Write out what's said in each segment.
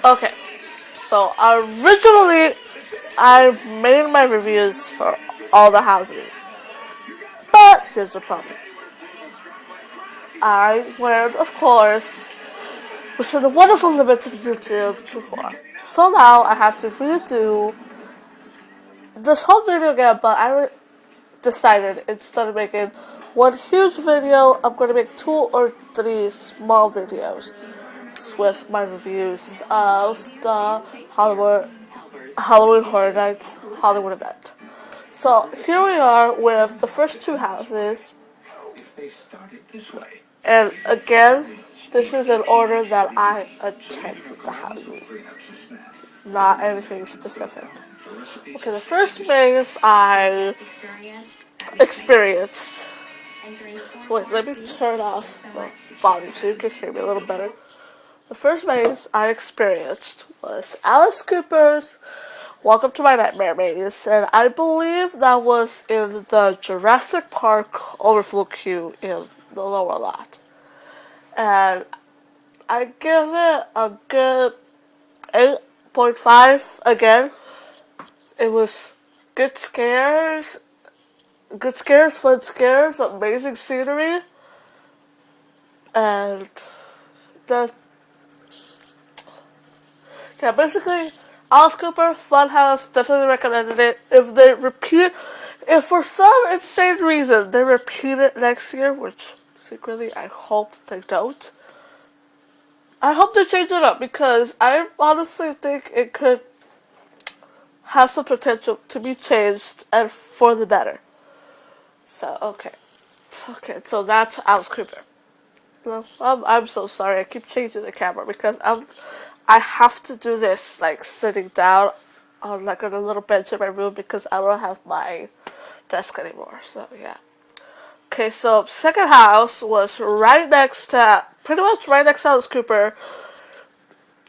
Okay, so originally I made my reviews for all the houses, but here's the problem. I went, of course, within the wonderful limits of YouTube too far. So now I have to redo this whole video again, but I decided instead of making one huge video, I'm going to make 2 or 3 small videos with my reviews of the Halloween Horror Nights Hollywood event. So here we are with the first 2 houses, and again, this is in order that I attended the houses, not anything specific. Okay, the first maze I experienced. Wait, let me turn off the volume so you can hear me a little better. The first maze I experienced was Alice Cooper's Welcome to My Nightmare Maze, and I believe that was in the Jurassic Park overflow queue in the lower lot. And I give it a good 8.5 again. It was good scares, fun scares, amazing scenery, and the yeah, basically, Alice Cooper, Funhouse, definitely recommended it. If for some insane reason they repeat it next year, which secretly I hope they don't, I hope they change it up because I honestly think it could have some potential to be changed and for the better. So, okay, so that's Alice Cooper. No, I'm so sorry. I keep changing the camera because I have to do this like sitting down on like on a little bench in my room because I don't have my desk anymore. So yeah. Okay, so second house was pretty much right next to Alice Cooper.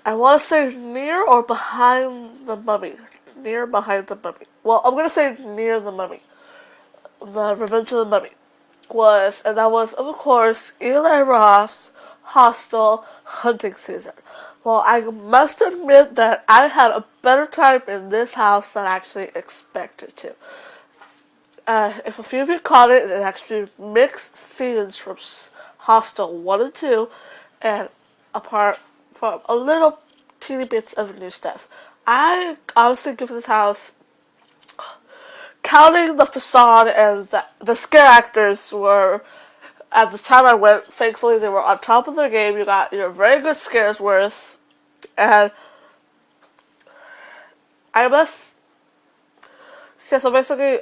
I want to say near or behind the Mummy. Near behind the Mummy. Well, I'm gonna say near the Mummy. The Revenge of the Mummy and that was, of course, Eli Roth's Hostel hunting season. Well, I must admit that I had a better time in this house than I actually expected to. If a few of you caught it, it actually mixed scenes from Hostel 1 and 2, and apart from a little teeny bits of new stuff. I honestly give this house, counting the facade and the scare actors were, at the time I went, thankfully they were on top of their game. You got your very good scares worth, and I must, yeah, so basically,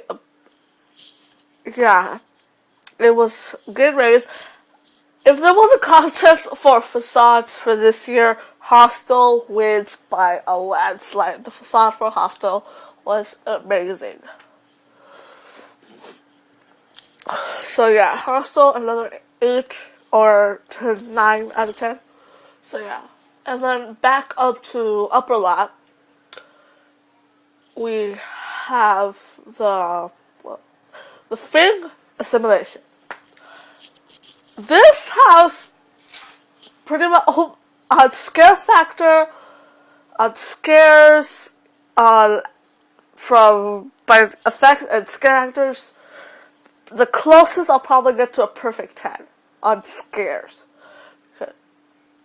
yeah, it was good ratings. If there was a contest for facades for this year, Hostel wins by a landslide. The facade for Hostel was amazing. So yeah, Hostel another 8 or 9 out of 10. So yeah, and then back up to Upper Lot, we have the Thing Assimilation. This house pretty much on scare factor, on scares, on from by effects and scare actors. The closest I'll probably get to a perfect 10 on scares.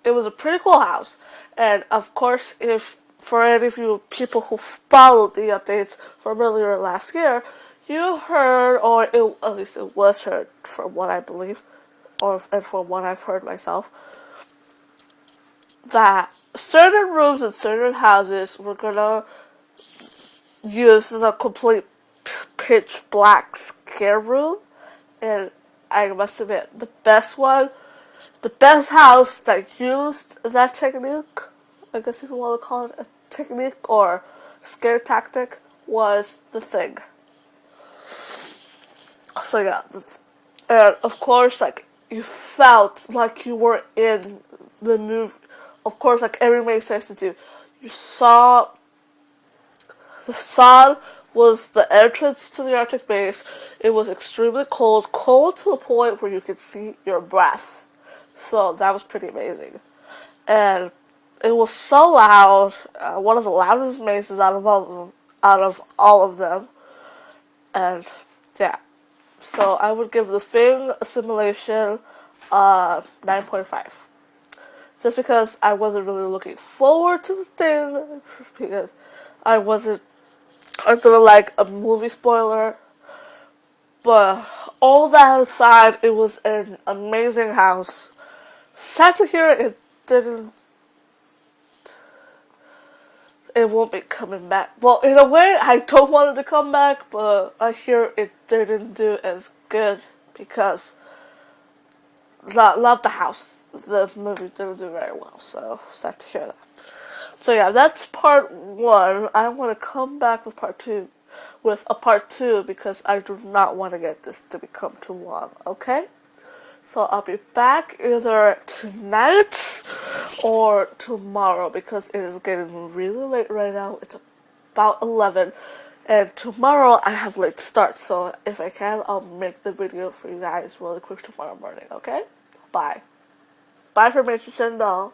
It was a pretty cool house. And of course, if for any of you people who followed the updates from earlier last year, you heard, or at least it was heard from what I believe, and from what I've heard myself, that certain rooms in certain houses were gonna use the complete pitch black scare room, and I must admit, the best house that used that technique, I guess if you want to call it a technique or scare tactic, was The Thing. So yeah, and of course, like, you felt like you were in the movie. Of course, like every maze tries to do, you saw the facade was the entrance to the Arctic base. It was extremely cold to the point where you could see your breath. So that was pretty amazing. And It was so loud, one of the loudest mazes out of all of them, and yeah. So I would give the Thing Simulation 9.5. Just because I wasn't really looking forward to the Thing, because I wasn't considered like a movie spoiler. But all that aside, it was an amazing house. Sad to hear it won't be coming back. Well, in a way, I don't want it to come back, but I hear it didn't do as good because not the house. The movie didn't do very well, so sad to hear that. So yeah, that's part one. I want to come back with part two because I do not want to get this to become too long. Okay. So I'll be back either tonight or tomorrow because it is getting really late right now. It's about 11. And tomorrow I have late start. So if I can, I'll make the video for you guys really quick tomorrow morning. Okay? Bye. Bye from Mitch Doll.